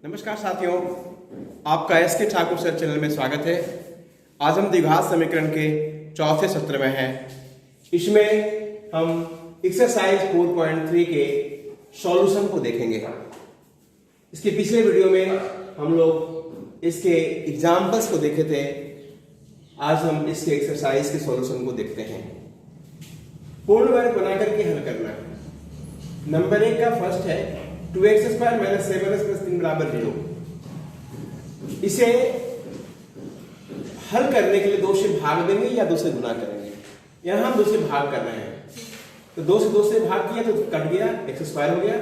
नमस्कार साथियों, आपका एस.के. ठाकुर सर चैनल में स्वागत है। आज हम द्विघात समीकरण के चौथे सत्र में हैं। इसमें हम एक्सरसाइज 4.3 के सॉल्यूशन को देखेंगे। इसके पिछले वीडियो में हम लोग इसके एग्जाम्पल्स को देखे थे। आज हम इसके एक्सरसाइज के सॉल्यूशन को देखते हैं। पूर्ण वर्ग बना करके हल करना है। नंबर 1 का फर्स्ट है 2x² - 7x + 3 = 0। इसे हल करने के लिए 2 से भाग देंगे या 2 से गुना करेंगे। यहां हम 2 से भाग कर रहे हैं, तो 2 से 2 से भाग किया तो कट गया, x² हो गया,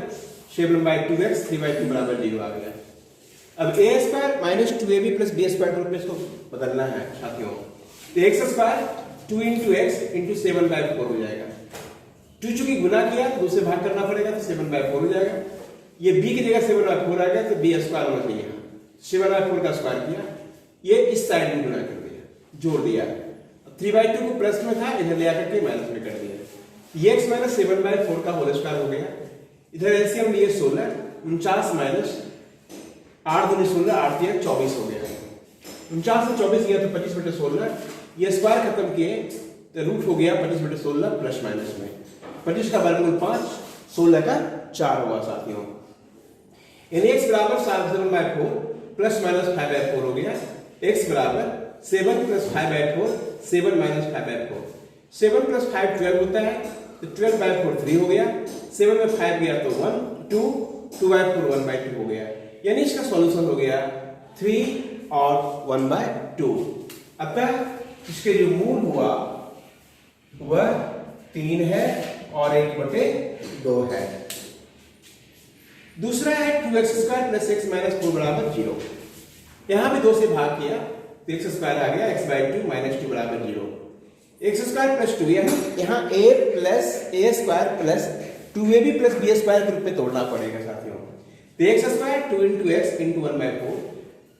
7/2x 3/2 = 0 आ गया। अब a² - 2ab + b² रूप में इसको बदलना है साथियों। तो x² 2 × x × 7/4 हो जाएगा। 2 चूंकि गुना किया तो 2 से भाग करना पड़ेगा, तो 7/4 हो जाएगा। ये b की जगह 7/4 आ गया, तो b² होना चाहिए। 7/4 का स्क्वायर किया, ये इस साइड में गुना कर दिया, जोड़ दिया। 3/2 को प्लस में था, इधर ले आकर के माइनस में कर दिया। ये x - 7/4 का होल स्क्वायर हो गया। इधर एलसीएम लिए 16, 49 माइनस 8 दूनी 16, 8 तिया 24 हो गया। 49 से 24 गया तो 25/16। ये स्क्वायर खत्म किए तो रूट हो गया 25/16 प्लस माइनस में। 25 का वर्गमूल 5, 16 का 4 हुआ साथियों। यानी x बराबर 7/4 प्लस माइनस 5/4 हो गया। x बराबर 7 + 5/4 7 - 5/4। 7 + 5 12 होता है, तो 12/4 3 हो गया। 7 में 5 गया तो 1 2 2/4 1/2 हो गया। यानी इसका सॉल्यूशन हो गया 3 और 1/2। अतः इसके जो मूल हुआ वह 3 है और 1/2 है। दूसरा है 2x² + x - 4 = 0। यहां भी 2 से भाग किया तो x² आ गया, x/2 - 2 = 0। x² + 2 यहां a + a² + 2ab + b² के रूप में तोड़ना पड़ेगा साथियों। तो x² 2 × x × 1/4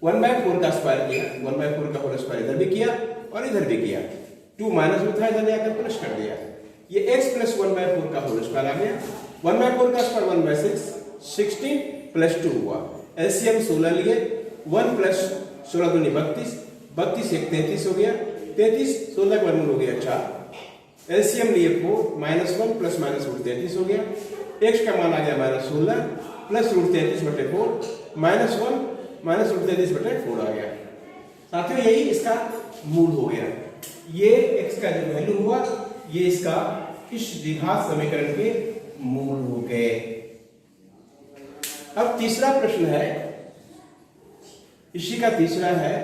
1/4 का स्क्वायर किया, 1/4 का होल स्क्वायर इधर भी किया और इधर भी किया। 2 माइनस में था, इधर ले आकर प्लस कर दिया। ये x + 1/4 का होल स्क्वायर आ गया। 1/4 का स्क्वायर 1/6 16 + 2 हुआ। एलसीएम 16 लिए, 1 + 16 दूनी 32, 32 1 33 हो गया। 33 16 का वर्गमूल हो गया 4। एलसीएम लिए 4 -1 + -√33 हो गया। x का मान आ गया -16 + √33/4 -1 -√33/4 आ गया साथियों। यही इसका मूल हो गया। ये x का जो वैल्यू हुआ, ये इसका इस द्विघात समीकरण के मूल हो गए। अब तीसरा प्रश्न है, इसी का तीसरा है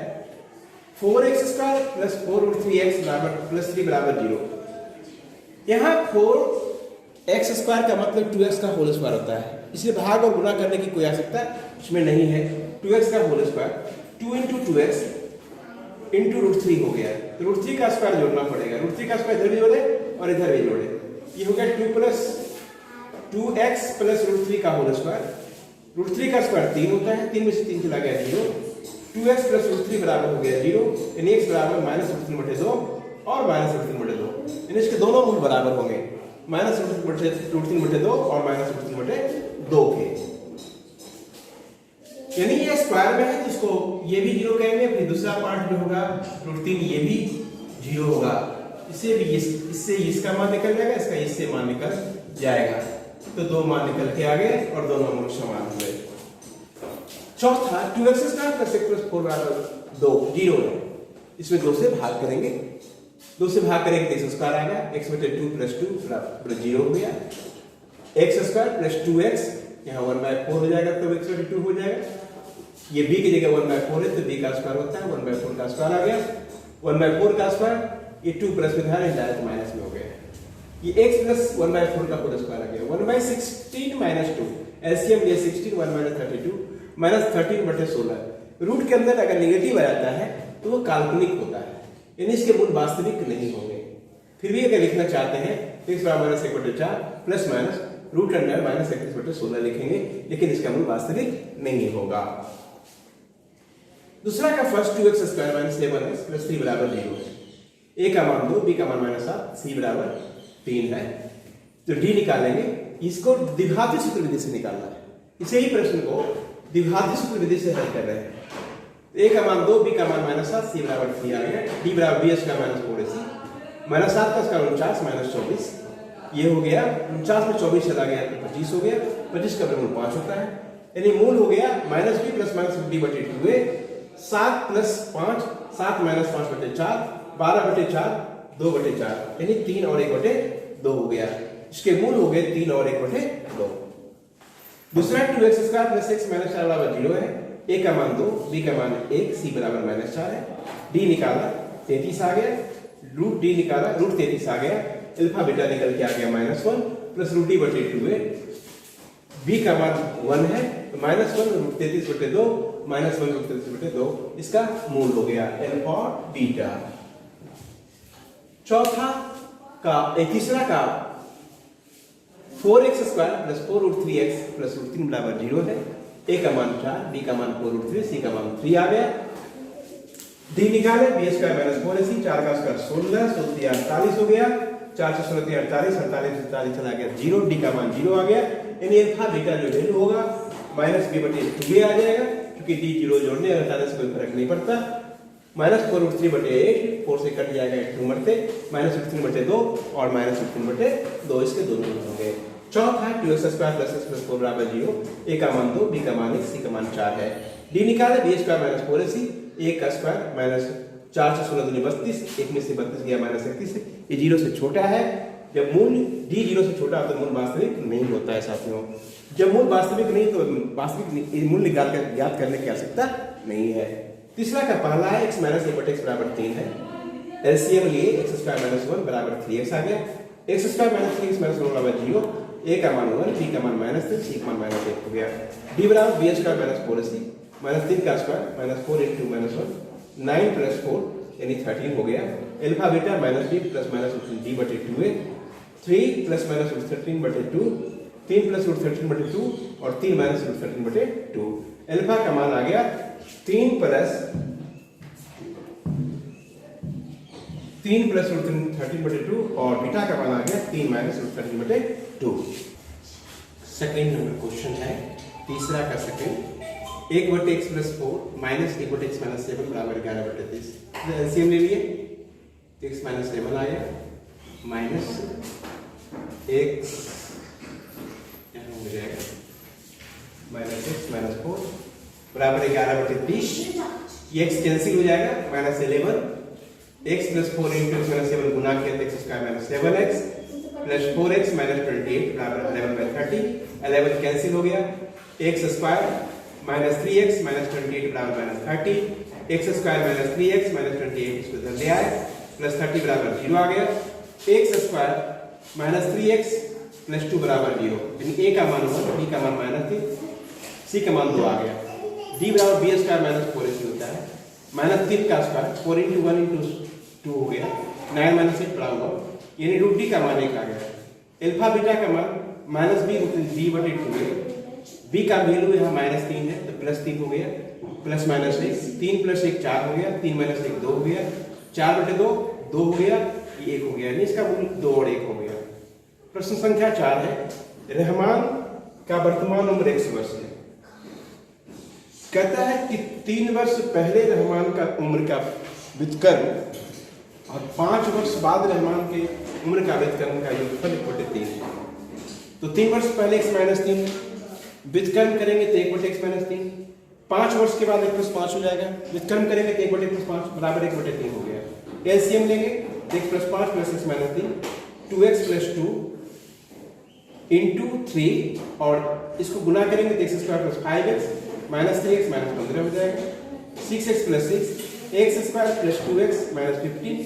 4x² + 4√3x + 3 = 0। यहां 4x² का मतलब 2x का होल स्क्वायर होता है, इसलिए भाग और गुणा करने की कोई आवश्यकता इसमें नहीं है। 2x का होल स्क्वायर 2 × 2x × √3 हो गया, तो √3 का स्क्वायर जोड़ना पड़ेगा। √3 का स्क्वायर इधर भी जोड़े और इधर भी जोड़े। ये हो गया 2 + 2x + √3 का होल स्क्वायर। √3 का स्क्वायर 3 होता है, 3 में से 3 चला गया 0। 2x + √3 बराबर हो गया 0। यानी x बराबर -√3/2 और -√3/2। यानी इसके दोनों मूल बराबर होंगे, -√3/2 और -√3/2 के। यानी ये स्क्वायर में है, जिसको ये भी 0 कहेंगे। फिर दूसरा पार्ट जो होगा √3, ये भी 0 होगा। इससे इसका मान निकल जाएगा, इसका इससे मान निकल जाएगा, तो 2 मान निकल के आ गए और दोनों मूल समान हुए। चौथा 2x² + x + 4 = 2 0 है। इसमें 2 से भाग करेंगे, 2 से भाग करेंगे तो x² आ गया, x/2 + 2 = 0 हो गया। x² + 2x यहाँ 1/4 हो जाएगा, तो x/2 हो जाएगा। ये b की जगह 1/4 है, तो b का स्क्वायर होता है, 1/4 का स्क्वायर आ गया। 1/4 का स्क्वायर ये 2 प्लस में था, डायरेक्ट माइनस में हो गया। ये x + 1/4 का होल स्क्वायर आ गया। 1/16 - 2 एलसीएम लिए 16 1 - 32 -13/16। रूट के अंदर अगर नेगेटिव आ जाता है तो वो काल्पनिक होता है, यानी इसके मूल वास्तविक नहीं होंगे। फिर भी अगर लिखना चाहते हैं तो x बराबर -1/4 प्लस माइनस रूट अंडर -31/16 लिखेंगे, लेकिन इसका मूल वास्तविक नहीं होगा। दूसरा का फर्स्ट 2x² - 7x + 3 = 0 है। a का मान 2, b का मान -7, c बराबर 3 है। तो d निकालेंगे, इसको द्विघाती सूत्र विधि से निकालना है। इसे ही प्रश्न को द्विघाती सूत्र विधि से हल कर रहे हैं। a का मान 2, b का मान -7, c बराबर 3 आ गया। d बराबर b स्क्वायर माइनस 4ac, -7 का स्क्वायर 49 माइनस 24, ये हो गया 49 में 24 चला गया तो 25 हो गया, 25 का वर्गमूल 5 होता है, यानी मूल हो गया -b plus -50/2a, 7 plus 5, 7 minus 5/4, 12/4, 2/4, यानी 3 और 1/2 हो गया। इसके मूल हो गए 3 और 1/2। दूसरा 2x square plus x minus 4 बराबर 0 है। a का मान 2, b का मान 1, c बराबर -4 है। d निकाला 33 आ गया, रूट d निकाला रूट 33 आ गया, अल्फा बीटा निकल के आ गया -1 प्लस रूट d/2a। b का मान 1 है तो -1 रूट 33/2 -1 रूट 33/2, इसका मूल हो गया अल्फा बीटा। चौथा का तीसरा का 4x square plus 4 root 3x plus root 3 बराबर 0 है। a का मान 4, b का मान 4 रूट 3, c का मान 3 आ गया। d निकाले b स्क्वायर माइनस 4ac, 4 का स्क्वायर 16, 16 48 हो गया, 4 से 16 48, 48 से 40 चला गया 0, d का मान 0 आ गया, यानी अल्फा बीटा जो वैल्यू होगा -b/2a आ जाएगा, क्योंकि d 0 जोड़ने 48 से कोई फर्क नहीं पड़ता। -4 रूट 3/8, 4 से कट जाएगा 1 मरते, -3/2 और -3/2, इसके दोनों होंगे। चौथा 2x square plus x plus 4 बराबर 0, a का मान 2, b का मान 1, c का मान 4 है। d निकाले b स्क्वायर माइनस 4ac, 1 का स्क्वायर माइनस 4 से 16 दूनी 32, 1 में से 32 गया -31, ये 0 से छोटा है। जब मूल d 0 से छोटा तो मूल वास्तविक नहीं होता है साथियों। जब मूल वास्तविक नहीं तो वास्तविक मूल ज्ञात करने की आवश्यकता नहीं है। तीसरा का पहला है x माइनस 1/x बराबर 3 है। एलसीएम लिए x स्क्वायर माइनस 1 बराबर 3x आ गया, x square minus 3x minus 1 बराबर 0, a का मान 1, b का मान -3, c का मान -1 हो गया। d बराबर b स्क्वायर माइनस 4ac, -3 का स्क्वायर माइनस 4 into -1, 9 प्लस 4 यानी 13 हो गया। Alpha beta -b plus -d/2a, 3 plus -13/2, 3 plus √13/2 और 3 माइनस √13/2। अल्फा का मान आ गया 3 प्लस √13/2 और बीटा का मान आ गया 3 माइनस √13/2। सेकेंड नंबर क्वेश्चन है, तीसरा का second, 1/x plus 4 minus 1/x minus 7 बराबर 11/30। एलसीएम ले लिए, x माइनस 7 आ गया माइनस x हो जाएगा -x माइनस 4 बराबर 11/30। ये x कैंसिल हो जाएगा, -11 x plus 4 into x minus 7 गुना किया तो x square minus 7x plus 4x minus 28 बराबर 11/30। 11 कैंसिल हो गया, x square minus 3x minus 28 बराबर -30, x square minus 3x minus 28 इसको इधर ले आए, प्लस 30 बराबर 0 आ गया। x square minus 3x plus 2 बराबर 0, यानी a का मान 1, b का मान -3, c का मान 2 आ गया। d बराबर b स्क्वायर माइनस 4ac होता है, -3 का स्क्वायर 4 into 1 into 2 हो गया, 9 माइनस 8 बराबर, यानी रूट d का मान 1 आ गया। अल्फा बीटा का मान -b/2 है, b का वैल्यू यहाँ -3 है तो +3 हो गया, प्लस -1, 3 प्लस 1 4 हो गया, 3 माइनस 1 2 हो गया, 4/2 2 हो गया, ये 1 हो गया, यानी इसका मूल 2 और 1 हो गया। प्रश्न संख्या 4 है, रहमान का वर्तमान उम्र 100 वर्ष है। कहता है कि 3 वर्ष पहले रहमान का उम्र का व्युत्क्रम और 5 वर्ष बाद रहमान के उम्र का व्युत्क्रम का योगफल 1/3 है। तो 3 वर्ष पहले x माइनस 3 व्युत्क्रम करेंगे तो 1/x माइनस 3, 5 वर्ष के बाद 1 + 5 हो जाएगा, व्युत्क्रम करेंगे तो 1/1 + 5 बराबर 1/3 हो गया। एलसीएम लेंगे 1 + 5 + x माइनस 3, 2x + 2 इंटू 3 और इसको गुना करेंगे तो x square + 5x minus 3x minus 15 हो जाएगा, 6x + 6, x square + 2x minus 15,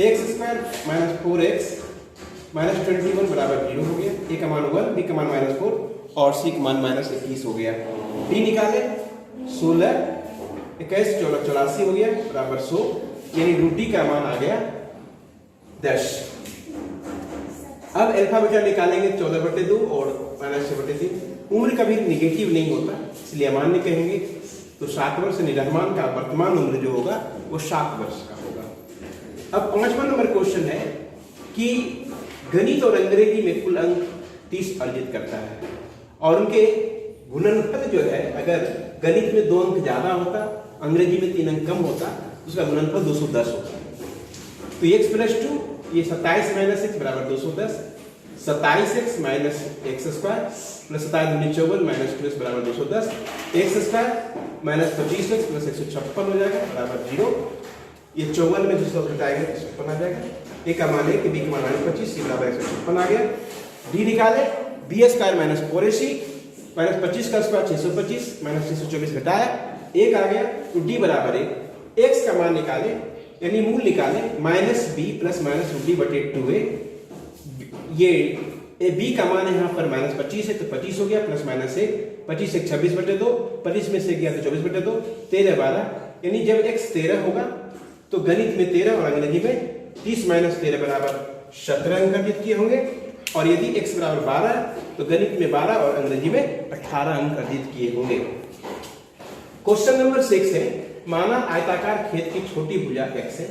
x square minus 4x minus 21 बराबर 0 हो गया। a का मान 1, b का मान -4 और c का मान -21 हो गया। d निकाले 16, 21 14 84 हो गया बराबर 100, यानी रूट d का मान आ गया 10। अब अल्फा बीटा निकालेंगे 14/2 और -6/3। उम्र कभी निगेटिव नहीं होता इसलिए अमान्य कहेंगे, तो 7 वर्ष रहमान का वर्तमान उम्र जो होगा वो 7 वर्ष का होगा। अब 5वां नंबर क्वेश्चन है कि गणित और अंग्रेजी में कुल अंक 30 अर्जित करता है और उनके गुणनफल जो है अगर गणित में 2 अंक ज्यादा होता, अंग्रेजी में 3 अंक कम होता, उसका गुणनफल 210 होता। तो x प्लस 2, ये 27 माइनस x बराबर 210, 27x minus x square plus 27 दूनी 54 माइनस 2x बराबर 210, x square minus 25x plus 156 हो जाएगा बराबर 0। ये 54 में 200 घटाएंगे 156 आ जाएगा। a का मान है कि b का मान माइनस 25, c बराबर 156 आ गया। d निकाले, b square minus 4ac minus 25 का स्क्वायर 625 माइनस 624 घटाया 1 आ गया। तो d बराबर 1, x का मान निकाले यानी मूल निकाले minus b plus minus root D बटे 2a। ये b का मान है यहाँ पर माइनस 25 है तो 25 हो गया प्लस माइनस 1, 25 से 26 बटे 2, 25 में से गया तो 24 बटे 2, 13 12। यानी जब x 13 होगा तो गणित में 13 और अंग्रेजी में 30 माइनस 13 बराबर 17 अंक अर्जित किए होंगे। और यदि x बराबर 12 तो गणित में 12 और अंग्रेजी में 18 अंक अर्जित किए होंगे। क्वेश्चन नंबर 6 है, माना आयताकार खेत की छोटी भुजा x है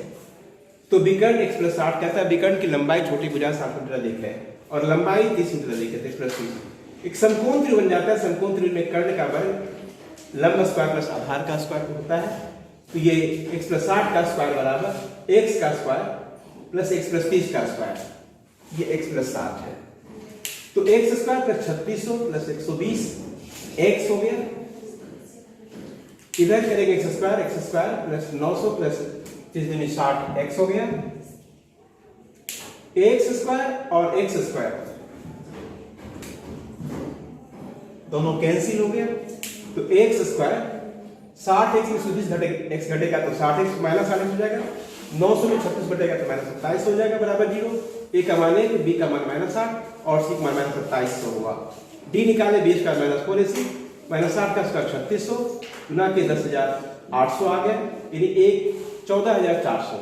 तो विकर्ण x प्लस 60 कहता है। विकर्ण की लंबाई छोटी भुजा 60 मीटर लिख है और लंबाई 30 मीटर लिखे थे प्लस 30। एक समकोण त्रिभुज बन जाता है। समकोण त्रिभुज में कर्ण का वर्ग लंब स्क्वायर प्लस आधार का स्क्वायर होता है। तो ये x प्लस 60 का स्क्वायर बराबर x का स्क्वायर प्लस x प्लस 30 का स्क्वायर, ये x प्लस 60 है। तो x square plus 3600 plus 120 x हो गया। इधर करेंगे x square plus 900 plus 60 x हो गया। x स्क्वायर और x स्क्वायर दोनों कैंसिल हो गया। तो x स्क्वायर 60x में 120 x घटेगा तो 60x माइनस 60 हो जाएगा। 900 में 36 घटेगा तो माइनस 27 हो जाएगा बराबर 0। a का मान 1, b का मान माइनस 60 और c का मान माइनस 2700 होगा। d निकाले, b square minus 4ac minus 60 का स्क्वायर 3600 गुना के 10,800 आ गया यानी 14,400।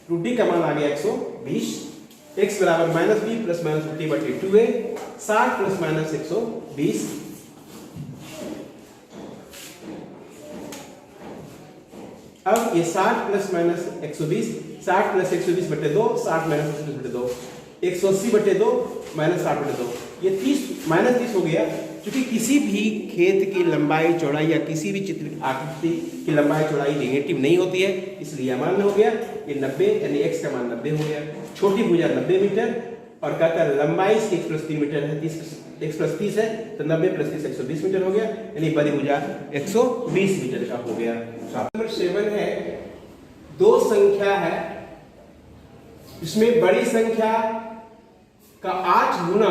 रूट डी का मान आ गया 120। x बराबर minus b plus minus root D बटे 2a 60 प्लस माइनस 120। अब ये 60 प्लस माइनस 120, 60 प्लस 120 बटे 2, 60 माइनस 120 बटे 2, 180 बटे 2 माइनस 60 बटे 2, ये 30 माइनस 30 हो गया। क्योंकि किसी भी खेत की लंबाई चौड़ाई या किसी भी चित्र आकृति की लंबाई चौड़ाई नेगेटिव नहीं होती है, इसलिए अमान्य हो गया। ये 90 यानी x का मान 90 हो गया। छोटी भुजा 90 मीटर और कहता है लंबाई x प्लस 3 मीटर है, x प्लस 30 है तो 90 प्लस 30 120 मीटर हो गया यानी बड़ी भुजा 120 मीटर का हो गया। नंबर 7 है, दो संख्या है इसमें बड़ी संख्या का 8 गुना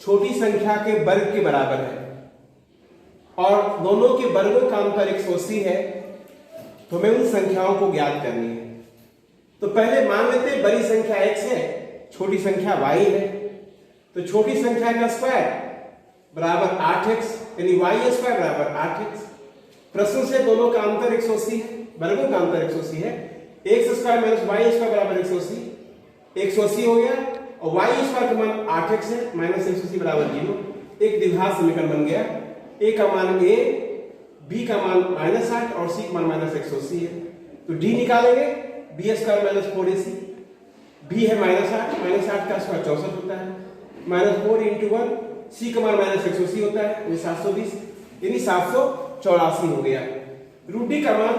छोटी संख्या के वर्ग के बराबर है और दोनों के वर्गों का अंतर 180 है तो हमें उन संख्याओं को ज्ञात करनी है। तो पहले मान लेते हैं बड़ी संख्या x है, छोटी संख्या y है। तो छोटी संख्या का स्क्वायर बराबर 8x यानी y स्क्वायर बराबर 8x। प्रश्न से दोनों का अंतर 180 है, वर्गों का अंतर 180 है। x square minus y square बराबर 180, 180 हो गया और y स्क्वायर का मान 8x है माइनस 180 बराबर 0। एक द्विघात समीकरण बन गया। a का मान a, b का मान माइनस 8 और c का मान माइनस 180 है। तो d निकालेंगे, b square minus 4ac, b है माइनस 8 का स्क्वायर 64 होता है माइनस 4 इंटू 1, c का मान माइनस 180 होता है ये 720 यानी 784 हो गया। रूट d का मान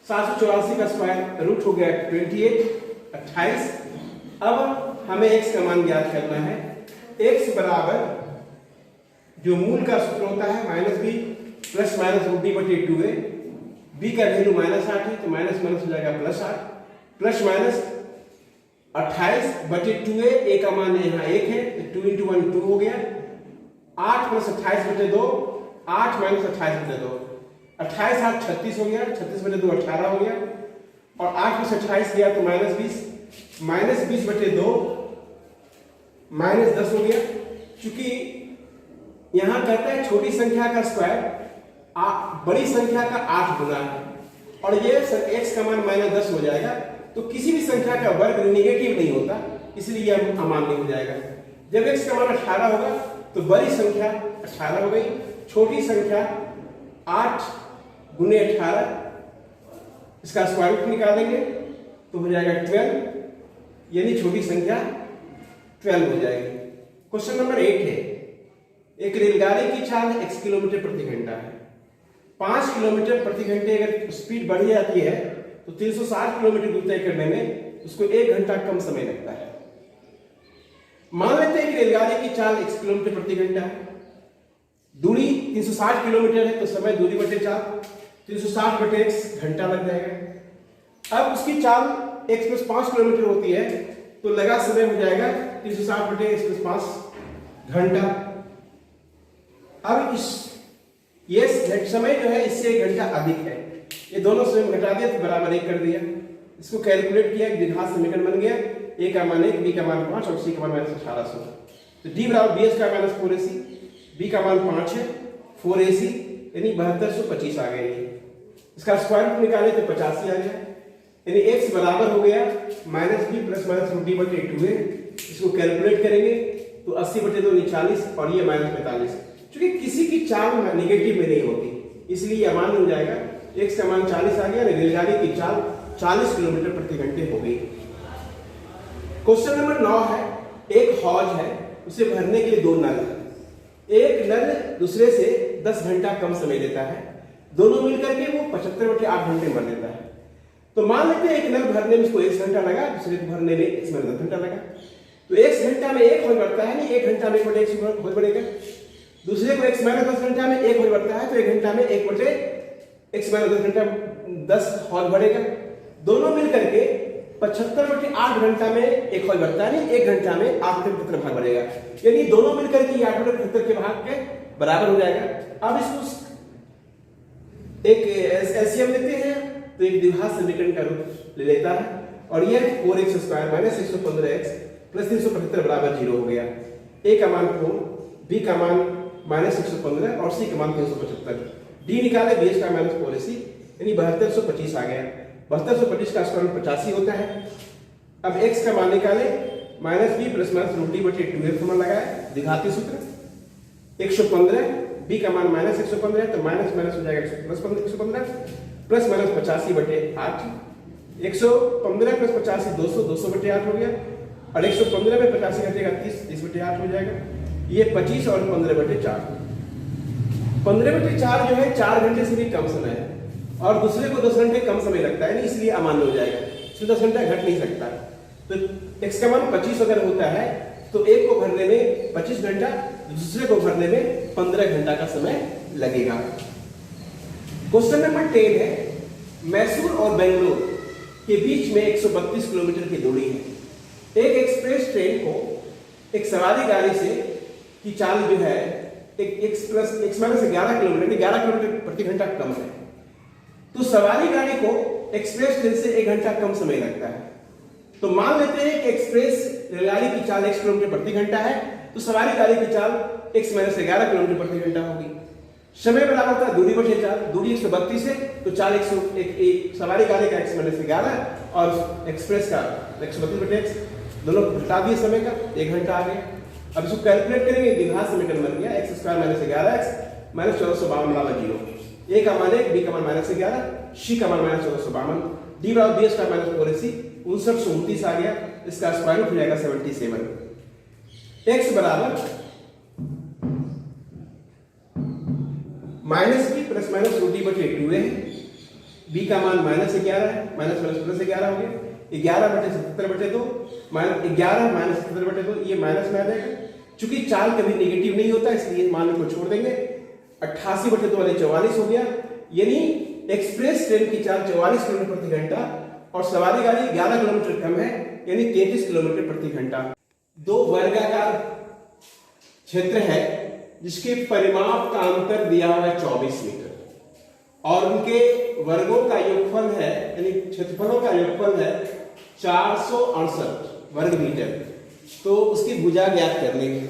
784 का स्क्वायर रूट हो गया 28। अब हमें x का मान ज्ञात करना है। x बराबर जो मूल का सूत्र होता है minus b plus minus root D बटे 2a। b का वैल्यू माइनस 8 है तो माइनस माइनस हो जाएगा प्लस 8 प्लस माइनस 28 बटे 2a। a का मान यहाँ 1 है तो 2 इंटू 1 2 हो गया। 8 प्लस 28 बटे 2, 8 माइनस 28 बटे 2, 28 8 36 हो गया, 36 बटे 2 18 हो गया और 8 प्लस 28 गया तो माइनस 20 बटे 2 माइनस 10 हो गया। क्योंकि यहां कहता है छोटी संख्या का स्क्वायर बड़ी संख्या का 8 गुना है और ये x का मान माइनस 10 हो जाएगा तो किसी भी संख्या का वर्ग नेगेटिव नहीं होता इसलिए यह अमान्य हो जाएगा। जब x का मान 18 होगा तो बड़ी संख्या 18 हो गई, छोटी संख्या 8 गुने 18, इसका स्क्वायर रूट निकालेंगे तो हो जाएगा 12 यानी छोटी संख्या 12 हो जाएगी। क्वेश्चन नंबर 8 है, एक रेलगाड़ी की चाल x किलोमीटर प्रति घंटा है 5 किलोमीटर प्रति घंटे अगर स्पीड बढ़ जाती है तो 360 किलोमीटर दूर तय करने में उसको 1 घंटा कम समय लगता है। मान लेते हैं कि रेलगाड़ी की चाल 1 किलोमीटर प्रति घंटा है, दूरी 360 किलोमीटर है, तो समय दूरी बटे 4, 360 बटे x घंटा लग जाएगा। अब उसकी चाल x प्लस 5 किलोमीटर होती है तो लगा समय हो जाएगा 360 बटे x प्लस 5 घंटा। अब ये समय जो है इससे 1 घंटा अधिक है, ये दोनों समय घटा दिया तो बराबर 1 कर दिया। इसको कैलकुलेट किया, द्विघात समीकरण बन गया, a का मान 1, b का मान 5 और c का मान -1800। तो d बराबर bs का माइनस 4ac, b का मान 5 है, 4ac यानी 7225 आ गया। इसका स्क्वायर रूट निकाले तो 85 आ गया, यानी x बराबर हो गया -b प्लस -√2/2 है। इसको कैलकुलेट करेंगे तो 80 बटे 2 40 और ये -45। क्योंकि किसी की चाल नेगेटिव में नहीं होती इसलिए यह मान हो जाएगा, x का मान 40 आ गया, रेलगाड़ी की चाल 40 किलोमीटर प्रति घंटे हो गई। क्वेश्चन नंबर 9 है, एक हौज है, उसे भरने के लिए 2 नल है। एक नल दूसरे से 10 घंटा कम समय लेता है, दोनों मिलकर के वो 75 बटे 8 घंटे भर लेता है। तो मान लेते हैं एक नल भरने में उसको 1 घंटा लगा, दूसरे को भरने में इसमें 10 घंटा लगा। तो 1 घंटा में 1 हौज बढ़ता है, नहीं 1 घंटा में 1 बटे 1 हौज बढ़ेगा। दूसरे को x माइनस 10 घंटा में 1 हौज बढ़ता है तो 1 घंटा में 1 बटे x माइनस 10 घंटा 10 हौज बढ़ेगा। दोनों मिलकर के 75 बटे 8 घंटा में 1 हौज बढ़ता है, नहीं 1 घंटा में 8 बटे 75 भाग बढ़ेगा, यानी दोनों मिलकर के 8 बटे 75 के भाग के बराबर हो जाएगा। अब इसको एक एलसीएम लेते हैं तो एक द्विघात समीकरण का रूप ले लेता है और यह 4x² माइनस 115x प्लस 375 बराबर 0 हो गया। a का मान 4, b का मान -115 और c का मान 375। d निकाले, bs का माइनस 4ac यानी 7225 आ गया। 7225 का स्क्वायर रूट 85 होता है। अब x का मान निकाले, -b प्लस -√2/2 फॉर्मूला लगाया, द्विघाती सूत्र 115, b का मान -115 है तो माइनस माइनस हो जाएगा 115 प्लस -85 बटे 8, 115 प्लस 85 200, 200 बटे 8 हो गया और 115 में 85 घटेगा 30, 30 बटे 8 हो जाएगा। ये 25 और 15 बटे 4, 15 बटे 4 जो है 4 घंटे से भी कम समय है और दूसरे को 10 घंटे कम समय लगता है, नहीं इसलिए अमान्य हो जाएगा, इसमें 10 घंटा घट नहीं सकता। तो x का मान 25 अगर होता है तो एक को भरने में 25 घंटा, दूसरे को भरने में 15 घंटा का समय लगेगा। क्वेश्चन नंबर 10 है, मैसूर और बेंगलोर के बीच में 132 किलोमीटर की दूरी है। एक एक्सप्रेस ट्रेन को एक सवारी गाड़ी से की चाल जो है एक x माइनस 11 किलोमीटर 11 किलोमीटर प्रति घंटा कम है, तो सवारी गाड़ी को एक्सप्रेस ट्रेन से 1 घंटा कम समय लगता है। तो मान लेते हैं कि एक्सप्रेस रेलगाड़ी की चाल x किलोमीटर प्रति घंटा है तो सवारी गाड़ी की चाल x माइनस 11 किलोमीटर प्रति घंटा होगी। समय बराबर था दूरी बटे 4, दूरी 132 है तो चाल सवारी गाड़ी का x माइनस 11 और एक्सप्रेस का 132 बटे x, दोनों घटा दिए समय का, 1 घंटा आ गया। अब इसको कैलकुलेट करेंगे, द्विघात समीकरण बन गया, x² माइनस 11x माइनस 1452 बराबर 0। a का मान 1, b का मान -11, c का मान -1452, d बराबर bs का माइनस 4ac 5929 आ गया। इसका स्क्वायर रूट हो जाएगा 77। x बराबर -b प्लस -√2/2 है, b का मान -11 है, माइनस प्लस 11 हो गया, 11 बटे 77 बटे 2 11 माइनस 77 बटे 2, ये माइनस में आ जाएगा। चूंकि चाल कभी नेगेटिव नहीं होता इसलिए मान को छोड़ देंगे, 88 बटे 2 वाले 44 हो गया, यानी एक्सप्रेस ट्रेन की चाल 44 किलोमीटर प्रति घंटा और सवारी गाड़ी 11 किलोमीटर कम है यानी 33 किलोमीटर प्रति घंटा। दो वर्गाकार क्षेत्र है जिसके परिमाप का अंतर दिया हुआ है 24 मीटर और उनके वर्गों का योगफल है यानी क्षेत्रफलों का योगफल है 468 वर्ग मीटर। तो उसकी भुजा ज्ञात कर लेंगे।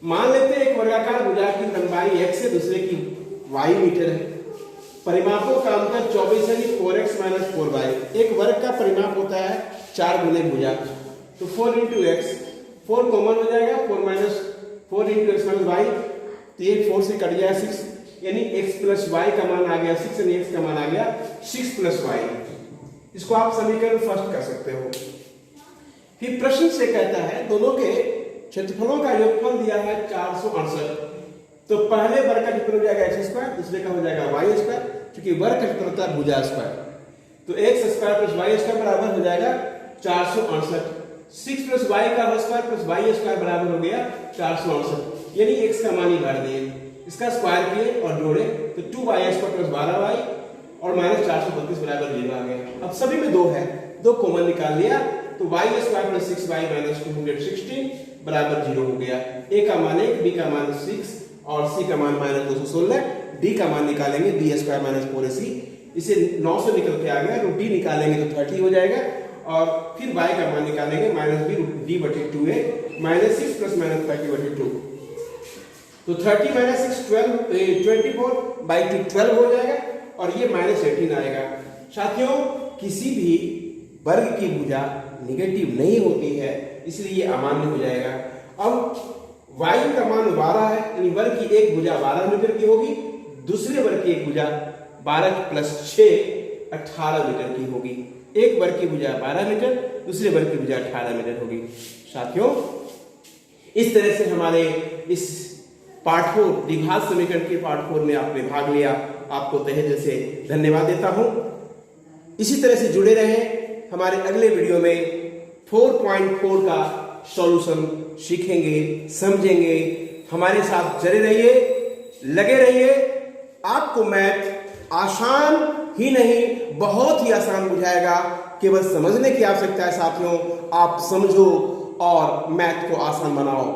मान लेते हैं एक वर्गाकार भुजा की लंबाई x है, दूसरे की y मीटर है। परिमापों का अंतर 24 है, 4x माइनस 4y। एक वर्ग का परिमाप होता है 4 गुने भुजा, तो 4 इंटू एक्स, 4 कॉमन हो जाएगा, 4 इंटू एक्स माइनस वाई, तो ये 4 से कट जाएगा 6, यानी x प्लस वाई का मान आ गया 6, यानी x का मान आ गया 6 प्लस वाई। इसको आप समीकरण फर्स्ट कर सकते हो। फिर प्रश्न से कहता है दोनों के क्षेत्रफलों का योगफल दिया है 468, तो पहले वर्ग का क्षेत्रफल हो जाएगा एक्स स्क्वायर, दूसरे का हो जाएगा वाई स्क्वायर, क्योंकि वर्ग का क्षेत्रफल होता है भुजा स्क्वायर। तो X square plus Y square बराबर हो जाएगा 468। 6 प्लस वाई का स्क्वायर प्लस वाई स्क्वायर बराबर हो गया 468, यानी एक्स का मान ही भर दिए, इसका स्क्वायर किए और जोड़े तो 2y स्क्वायर प्लस 12y और माइनस 432 बराबर 0 आ गया। अब सभी में 2 है, 2 कॉमन निकाल लिया तो y square plus 6y minus 216 बराबर 0 हो गया। a का मान 1, b का मान 6 और c का मान माइनस 216, d का मान निकालेंगे b स्क्वायर माइनस 4ac, इसे 9 से निकल के आ गया, रूट d निकालेंगे तो 30 हो जाएगा और फिर y का मान निकालेंगे माइनस b रूट d बटे 2a माइनस 6 प्लस माइनस 30 बटे 2, तो 30 माइनस 6 24 बाई 2 12 हो जाएगा और ये माइनस 18 आएगा। साथियों किसी भी वर्ग की भुजा निगेटिव नहीं होती है, इसलिए ये अमान्य हो जाएगा। अब y का मान 12 है, यानी वर्ग की एक भुजा 12 मीटर की होगी, दूसरे वर्ग की एक भुजा 12 प्लस 6 18 मीटर की होगी। एक वर्ग की भुजा 12 मीटर, दूसरे वर्ग की भुजा 18 मीटर होगी। साथियों इस तरह से हमारे इस पार्ट 4 द्विघात समीकरण के पार्ट 4 में आपने भाग लिया, आपको तहे दिल से धन्यवाद देता हूं। इसी तरह से जुड़े रहें, हमारे अगले वीडियो में 4.4 का सॉल्यूशन सीखेंगे, समझेंगे। हमारे साथ जुड़े रहिए, लगे रहिए। आपको मैथ आसान ही नहीं बहुत ही आसान बुझाएगा, केवल समझने की आवश्यकता है। साथियों आप समझो और मैथ को आसान बनाओ।